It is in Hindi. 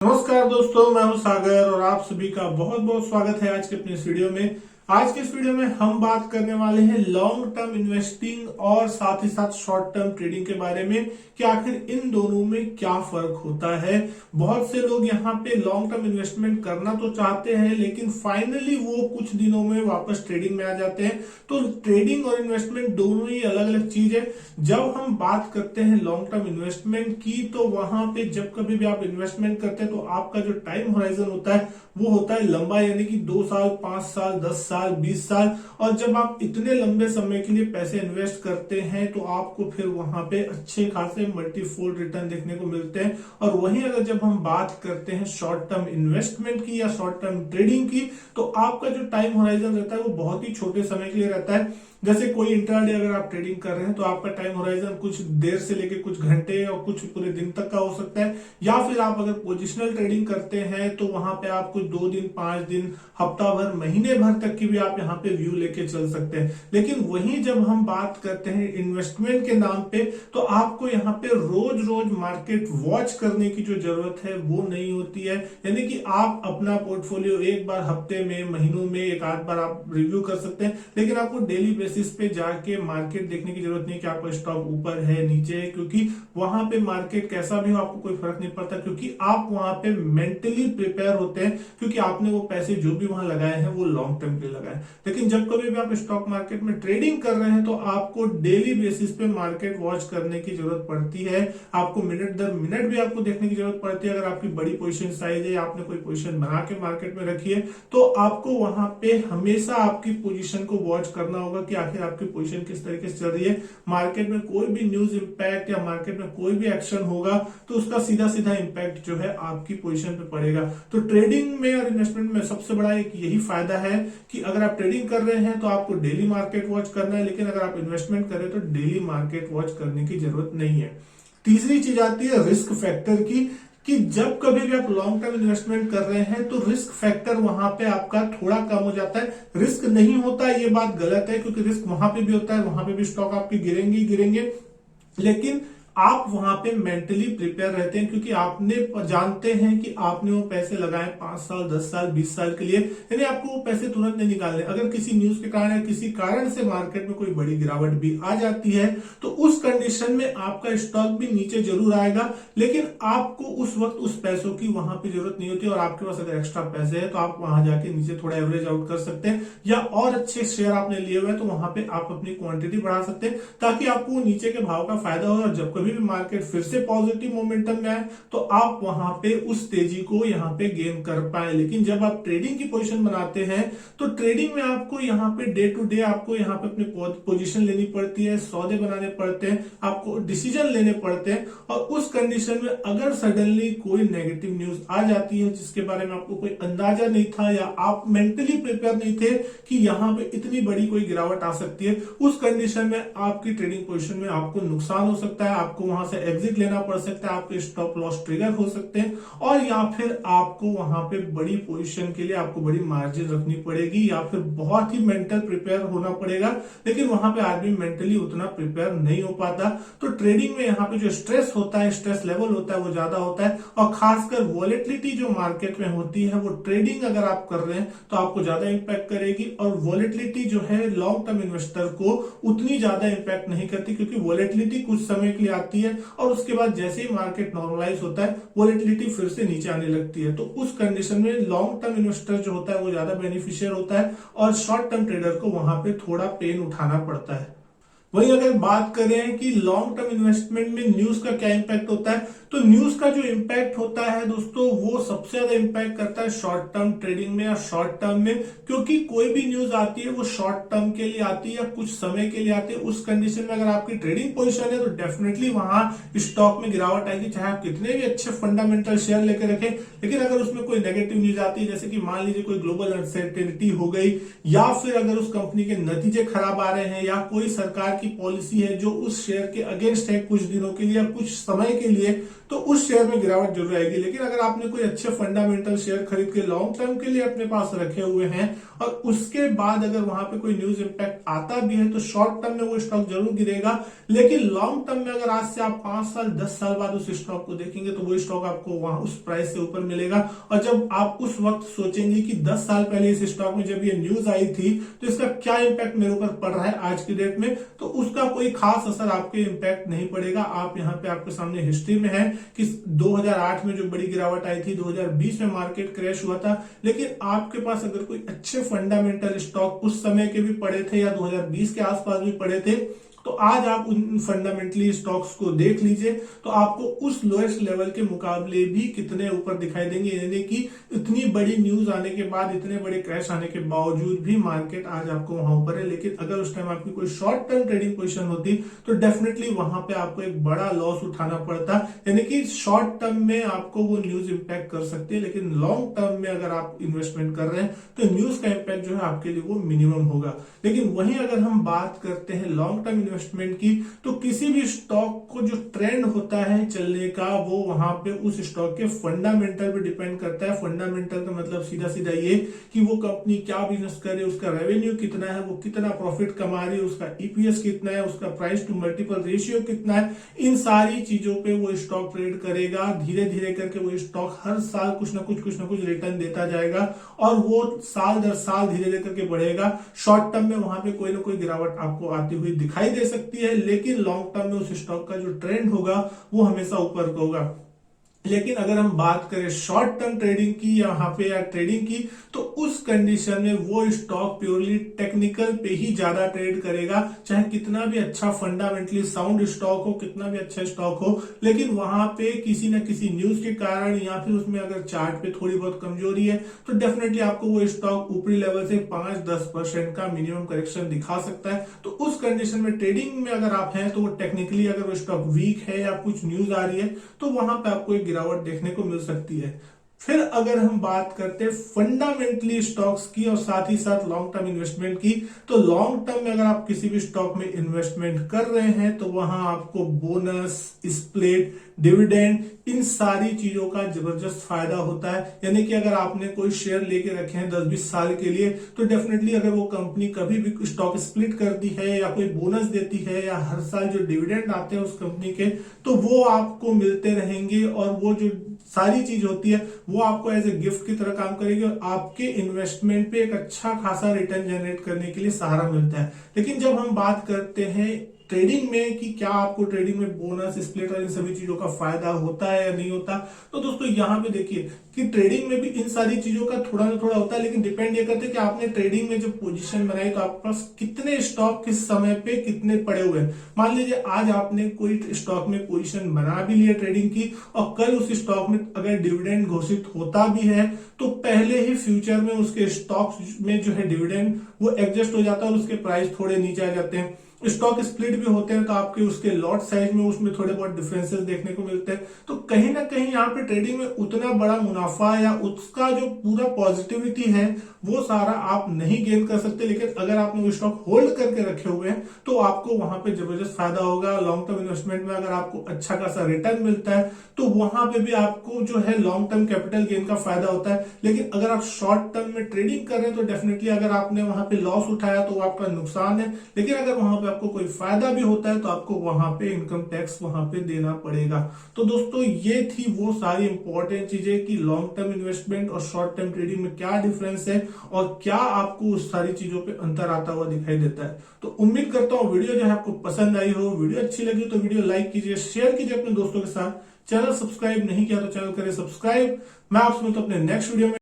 नमस्कार दोस्तों, मैं हूं सागर और आप सभी का बहुत बहुत स्वागत है आज के अपने इस वीडियो में। आज के इस वीडियो में हम बात करने वाले हैं लॉन्ग टर्म इन्वेस्टिंग और साथ ही साथ शॉर्ट टर्म ट्रेडिंग के बारे में कि आखिर इन दोनों में क्या फर्क होता है। बहुत से लोग यहाँ पे लॉन्ग टर्म इन्वेस्टमेंट करना तो चाहते हैं, लेकिन फाइनली वो कुछ दिनों में वापस ट्रेडिंग में आ जाते हैं। तो ट्रेडिंग और इन्वेस्टमेंट दोनों ही अलग अलग चीज है। जब हम बात करते हैं लॉन्ग टर्म इन्वेस्टमेंट की, तो वहां पे जब कभी भी आप इन्वेस्टमेंट करते हैं तो आपका जो टाइम होराइजन होता है वो होता है लंबा, यानी कि 2 साल, 5 साल, 10 साल, 20 साल। और जब आप इतने लंबे समय के लिए पैसे इन्वेस्ट करते हैं तो आपको फिर वहां पे अच्छे खासे मल्टीफोल्ड रिटर्न देखने को मिलते हैं। और वहीं अगर जब हम बात करते हैं शॉर्ट टर्म इन्वेस्टमेंट की या शॉर्ट टर्म ट्रेडिंग की, तो आपका जो टाइम होराइजन रहता है वो बहुत ही छोटे समय के लिए रहता है। जैसे कोई इंट्राडे अगर आप ट्रेडिंग कर रहे हैं तो आपका टाइम होराइजन कुछ देर से लेके कुछ घंटे और कुछ पूरे दिन तक का हो सकता है। या फिर आप अगर पोजिशनल ट्रेडिंग करते हैं तो वहां पे आप कुछ 2 दिन, 5 दिन, हफ्ता भर, महीने भर तक की भी आप यहाँ पे व्यू लेके चल सकते हैं। लेकिन वहीं जब हम बात करते हैं इन्वेस्टमेंट के नाम पे, तो आपको यहाँ पे रोज रोज मार्केट वॉच करने की जो जरूरत है वो नहीं होती है। यानी कि आप अपना पोर्टफोलियो एक बार हफ्ते में, महीनों में एक आध बार आप रिव्यू कर सकते हैं, लेकिन आपको डेली बेसिस पे जाके मार्केट देखने की जरूरत नहीं कि आपका स्टॉक ऊपर है, नीचे है, क्योंकि वहां पे मार्केट कैसा भी हो आपको कोई फर्क नहीं पड़ता, क्योंकि आप वहां पे मेंटली प्रिपेयर होते हैं, क्योंकि आपने वो पैसे जो भी वहां लगाए हैं वो लॉन्ग टर्म के लिए लगाए। लेकिन जब कभी भी आप स्टॉक मार्केट में ट्रेडिंग कर रहे हैं तो आपको डेली बेसिस पे मार्केट वॉच करने की जरूरत पड़ती है। आपको मिनट दर मिनट भी आपको देखने की जरूरत पड़ती है। अगर आपकी बड़ी पोजीशन साइज है या आपने कोई पोजीशन बना के मार्केट में रखी है तो आपको वहां पे हमेशा आपकी पोजीशन को वॉच करना होगा कि आखिर आपकी पोजीशन किस तरीके से चल रही है। मार्केट में कोई भी न्यूज इंपैक्ट या मार्केट में कोई भी एक्शन होगा तो उसका सीधा सीधा इंपैक्ट जो है आपकी पोजीशन पे पड़ेगा। तो ट्रेडिंग में और इन्वेस्टमेंट में सबसे बड़ा एक यही फायदा है कि अगर आप ट्रेडिंग कर रहे हैं तो आपको डेली मार्केट वॉच करना है, लेकिन अगर आप इन्वेस्टमेंट कर रहे हैं तो डेली मार्केट वॉच करने की जरूरत नहीं है। तीसरी चीज आती है रिस्क फैक्टर की, कि जब कभी भी आप लॉन्ग टर्म इन्वेस्टमेंट कर रहे हैं तो रिस्क फैक्टर वहां पे आपका थोड़ा कम हो जाता है। रिस्क नहीं होता ये बात गलत है, क्योंकि रिस्क वहां पे भी होता है, वहां पे भी स्टॉक आपके गिरेंगे ही गिरेंगे, लेकिन आप वहां पे मेंटली प्रिपेयर रहते हैं, क्योंकि आपने जानते हैं कि आपने वो पैसे लगाए 5 साल, 10 साल, 20 साल के लिए, यानी आपको वो पैसे तुरंत नहीं निकालने। अगर किसी न्यूज के कारण या किसी कारण से मार्केट में कोई बड़ी गिरावट भी आ जाती है तो उस कंडीशन में आपका स्टॉक भी नीचे जरूर आएगा, लेकिन आपको उस वक्त उस पैसों की वहां पे जरूरत नहीं होती। और आपके पास अगर एक्स्ट्रा पैसे है तो आप वहां जाके नीचे थोड़ा एवरेज आउट कर सकते हैं, या और अच्छे शेयर आपने लिए हुए तो वहां पे आप अपनी क्वांटिटी बढ़ा सकते हैं, ताकि आपको नीचे के भाव का फायदा हो। और जब कभी भी मार्केट फिर से पॉजिटिव मोमेंटम में आए तो आप वहां पे उस तेजी को यहाँ पे गेन कर पाए। लेकिन जब आप ट्रेडिंग की पोजीशन बनाते हैं तो ट्रेडिंग में आपको यहाँ पे डे टू डे आपको यहाँ पे अपनी पोजीशन लेनी पड़ती है, सौदे बनाने पड़ते हैं, आपको डिसीजन लेने पड़ते हैं। और उस कंडीशन में अगर सडनली कोई नेगेटिव न्यूज आ जाती है जिसके बारे में आपको कोई अंदाजा नहीं था, या आप मेंटली प्रिपेयर नहीं थे कि यहाँ पे इतनी बड़ी कोई गिरावट आ सकती है, उस कंडीशन में आपकी ट्रेडिंग पोजीशन में आपको नुकसान हो सकता है, आपको वहां से एग्जिट लेना पड़ सकता है, आपके स्टॉप लॉस ट्रिगर हो सकते हैं, और या फिर आपको वहां पे बड़ी पोजीशन के लिए आपको बड़ी मार्जिन रखनी पड़ेगी, या फिर बहुत ही मेंटल प्रिपेयर होना पड़ेगा। लेकिन वहां पे आदमी मेंटली उतना प्रिपेयर नहीं हो पाता। तो ट्रेडिंग में यहाँ पे जो स्ट्रेस होता है, स्ट्रेस लेवल होता है वो ज्यादा होता है, और खासकर वॉलेटिलिटी जो मार्केट में होती है वो ट्रेडिंग अगर आप कर रहे हैं तो आपको ज्यादा इंपैक्ट करेगी। और वॉलेटिलिटी जो है लॉन्ग टर्म इन्वेस्टर को उतनी ज्यादा इंपैक्ट नहीं करती, क्योंकि वॉलेटिलिटी कुछ समय के लिए आती है और उसके बाद जैसे ही मार्केट नॉर्मलाइज होता है वॉलेटिलिटी फिर से नीचे आने लगती है। तो उस कंडीशन में लॉन्ग टर्म इन्वेस्टर जो होता है वो ज्यादा बेनिफिशियल होता है, और शॉर्ट टर्म ट्रेडर को वहां पे थोड़ा पेन उठाना पड़ता है। वहीं अगर बात करें कि लॉन्ग टर्म इन्वेस्टमेंट में न्यूज का क्या इंपैक्ट होता है, तो न्यूज का जो इंपैक्ट होता है दोस्तों वो सबसे ज्यादा इंपैक्ट करता है शॉर्ट टर्म ट्रेडिंग में या शॉर्ट टर्म में, क्योंकि कोई भी न्यूज आती है वो शॉर्ट टर्म के लिए आती है या कुछ समय के लिए आती है। उस कंडीशन में अगर आपकी ट्रेडिंग पोजीशन है तो डेफिनेटली वहां स्टॉक में गिरावट आएगी, चाहे आप कितने भी अच्छे फंडामेंटल शेयर लेकर रखें। लेकिन अगर उसमें कोई नेगेटिव न्यूज आती है, जैसे कि मान लीजिए कोई ग्लोबल अनसर्टेनिटी हो गई, या फिर अगर उस कंपनी के नतीजे खराब आ रहे हैं, या कोई सरकार की पॉलिसी है जो उस शेयर के अगेंस्ट है कुछ दिनों के लिए या कुछ समय के लिए, तो उस शेयर में गिरावट जरूर आएगी। लेकिन अगर आपने कोई अच्छे फंडामेंटल शेयर खरीद के लॉन्ग टर्म के लिए अपने पास रखे हुए हैं और उसके बाद अगर वहां पे कोई न्यूज इंपैक्ट आता भी है तो शॉर्ट टर्म में वो स्टॉक जरूर गिरेगा, लेकिन लॉन्ग टर्म में अगर आज से आप 5 साल 10 साल बाद उस स्टॉक को देखेंगे तो वो स्टॉक आपको वहां उस प्राइस से ऊपर मिलेगा। और जब आप उस वक्त सोचेंगे कि 10 साल पहले इस स्टॉक में जब ये न्यूज आई थी तो इसका क्या इंपैक्ट मेरे ऊपर पड़ रहा है आज की डेट में, तो उसका कोई खास असर आपके इंपैक्ट नहीं पड़ेगा। आप यहाँ पे आपके सामने हिस्ट्री में है कि 2008 में जो बड़ी गिरावट आई थी, 2020 में मार्केट क्रैश हुआ था, लेकिन आपके पास अगर कोई अच्छे फंडामेंटल स्टॉक उस समय के भी पड़े थे या 2020 के आसपास भी पड़े थे, तो आज आप उन फंडामेंटली स्टॉक्स को देख लीजिए तो आपको उस लोएस्ट लेवल के मुकाबले भी कितने ऊपर दिखाई देंगे। यानी कि इतनी बड़ी न्यूज आने के बाद, इतने बड़े क्रैश आने के बावजूद भी मार्केट आज आपको वहां ऊपर है। लेकिन अगर उस टाइम आपकी कोई शॉर्ट टर्म ट्रेडिंग पोजीशन होती तो डेफिनेटली वहां पे आपको एक बड़ा लॉस उठाना पड़ता। यानी कि शॉर्ट टर्म में आपको वो न्यूज इंपैक्ट कर सकती है, लेकिन लॉन्ग टर्म में अगर आप इन्वेस्टमेंट कर रहे हैं तो न्यूज का इंपैक्ट जो है आपके लिए वो मिनिमम होगा। लेकिन वहीं अगर हम बात करते हैं लॉन्ग टर्म इन्वेस्टमेंट की, तो किसी भी स्टॉक को जो ट्रेंड होता है चलने का वो वहां पे उस स्टॉक के फंडामेंटल पे डिपेंड करता है। फंडामेंटल का मतलब सीधा सीधा ये कि वो कंपनी क्या बिजनेस कर रही है, उसका रेवेन्यू कितना है, वो कितना प्रॉफिट कमा रही है, उसका ईपीएस कितना है, उसका प्राइस टू मल्टीपल रेशियो कितना है। इन सारी चीजों पे वो स्टॉक ट्रेड करेगा। धीरे धीरे करके वो स्टॉक हर साल कुछ ना कुछ रिटर्न देता जाएगा और वो साल दर साल धीरे धीरे करके बढ़ेगा। शॉर्ट टर्म में वहां पे कोई ना कोई गिरावट आपको आती हुई दिखाई दे सकती है, लेकिन लॉन्ग टर्म में उस स्टॉक का जो ट्रेंड होगा वो हमेशा ऊपर का होगा। लेकिन अगर हम बात करें शॉर्ट टर्म ट्रेडिंग की यहाँ पे या ट्रेडिंग की, तो उस कंडीशन में वो स्टॉक प्योरली टेक्निकल पे ही ज्यादा ट्रेड करेगा। चाहे कितना भी अच्छा फंडामेंटली साउंड स्टॉक हो, कितना भी अच्छा स्टॉक हो, लेकिन वहां पे किसी न किसी न्यूज के कारण या फिर उसमें अगर चार्ट पे थोड़ी बहुत कमजोरी है तो डेफिनेटली आपको वो स्टॉक ऊपरी लेवल से 5-10% का मिनिमम करेक्शन दिखा सकता है। तो उस कंडीशन में ट्रेडिंग में अगर आप हैं तो वो टेक्निकली अगर वो स्टॉक वीक है या कुछ न्यूज आ रही है तो वहां पे आपको एक गिरावट देखने को मिल सकती है। फिर अगर हम बात करते हैं फंडामेंटली स्टॉक्स की और साथ ही साथ लॉन्ग टर्म इन्वेस्टमेंट की, तो लॉन्ग टर्म में अगर आप किसी भी स्टॉक में इन्वेस्टमेंट कर रहे हैं तो वहां आपको बोनस, स्प्लिट, डिविडेंड, इन सारी चीजों का जबरदस्त फायदा होता है। यानी कि अगर आपने कोई शेयर लेके रखे हैं 10-20 साल के लिए, तो डेफिनेटली अगर वो कंपनी कभी भी स्टॉक स्प्लिट करती है या कोई बोनस देती है या हर साल जो डिविडेंड आते हैं उस कंपनी के, तो वो आपको मिलते रहेंगे और वो जो सारी चीज होती है वो आपको एज ए गिफ्ट की तरह काम करेगी और आपके इन्वेस्टमेंट पे एक अच्छा खासा रिटर्न जनरेट करने के लिए सहारा मिलता है। लेकिन जब हम बात करते हैं ट्रेडिंग में कि क्या आपको ट्रेडिंग में बोनस, स्प्लिट और इन सभी चीजों का फायदा होता है या नहीं होता, तो दोस्तों यहाँ पे देखिए कि ट्रेडिंग में भी इन सारी चीजों का थोड़ा ना थोड़ा होता है, लेकिन डिपेंड ये करते हैं कि आपने ट्रेडिंग में जब पोजीशन बनाई तो आपके पास कितने स्टॉक किस समय पे कितने पड़े हुए हैं। मान लीजिए आज आपने कोई स्टॉक में पोजीशन बना भी लिया ट्रेडिंग की और कल उस स्टॉक में अगर डिविडेंड घोषित होता भी है तो पहले ही फ्यूचर में उसके स्टॉक में जो है डिविडेंड वो एडजस्ट हो जाता है और उसके प्राइस थोड़े नीचे आ जाते हैं। स्टॉक स्प्लिट भी होते हैं तो आपके उसके लॉट साइज में उसमें थोड़े बहुत डिफरेंसेस देखने को मिलते हैं। तो कहीं ना कहीं यहाँ पे ट्रेडिंग में उतना बड़ा मुनाफा या उसका जो पूरा पॉजिटिविटी है वो सारा आप नहीं गेन कर सकते। लेकिन अगर आपने वो स्टॉक होल्ड करके रखे हुए हैं तो आपको वहां पे जबरदस्त फायदा होगा। लॉन्ग टर्म इन्वेस्टमेंट में अगर आपको अच्छा खासा रिटर्न मिलता है तो वहां पे भी आपको जो है लॉन्ग टर्म कैपिटल गेन का फायदा होता है। लेकिन अगर आप शॉर्ट टर्म में ट्रेडिंग कर रहे हैं तो डेफिनेटली अगर आपने वहां पे लॉस उठाया तो आपका नुकसान है, लेकिन अगर वहां पे आपको कोई फायदा भी होता है तो आपको वहां पे इनकम टैक्स वहां पे देना पड़ेगा। तो दोस्तों ये थी वो सारी इंपॉर्टेंट चीजें कि लॉन्ग टर्म इन्वेस्टमेंट और शॉर्ट टर्म ट्रेडिंग में क्या डिफरेंस है और क्या आपको उस सारी चीजों पे अंतर आता हुआ दिखाई देता है। तो उम्मीद करता हूँ वीडियो जो है आपको पसंद आई हो। वीडियो अच्छी लगी तो वीडियो लाइक कीजिए, शेयर कीजिए अपने दोस्तों के साथ। चैनल सब्सक्राइब नहीं किया तो चैनल करें सब्सक्राइब। मैं आपसे मिलता हूं अपने नेक्स्ट वीडियो में।